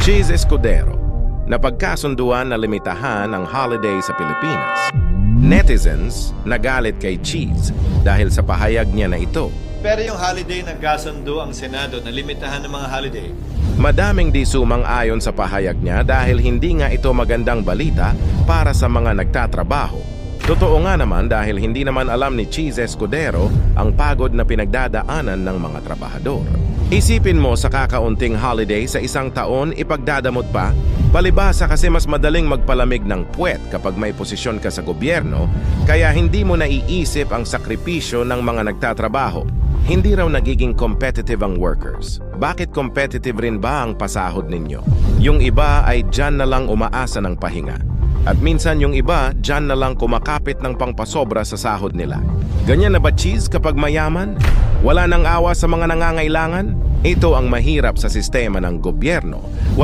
Cheese Escudero, napagkasunduan na limitahan ang holiday sa Pilipinas. Netizens nagalit kay Cheese dahil sa pahayag niya na ito. Pero yung holiday, nagkasundo ang Senado na limitahan ng mga holiday. Madaming di sumang-ayon sa pahayag niya dahil hindi nga ito magandang balita para sa mga nagtatrabaho. Totoo nga naman dahil hindi naman alam ni Cheese Escudero ang pagod na pinagdadaanan ng mga trabahador. Isipin mo sa kakaunting holiday sa isang taon ipagdadamot pa, palibhasa kasi mas madaling magpalamig ng puwet kapag may posisyon ka sa gobyerno, kaya hindi mo naiisip ang sakripisyo ng mga nagtatrabaho. Hindi raw nagiging competitive ang workers. Bakit competitive rin ba ang pasahod ninyo? Yung iba ay dyan na lang umaasa ng pahinga. At minsan yung iba, dyan na lang kumakapit ng pangpasobra sa sahod nila. Ganyan na ba, Cheese, kapag mayaman? Wala nang awa sa mga nangangailangan? Ito ang mahirap sa sistema ng gobyerno.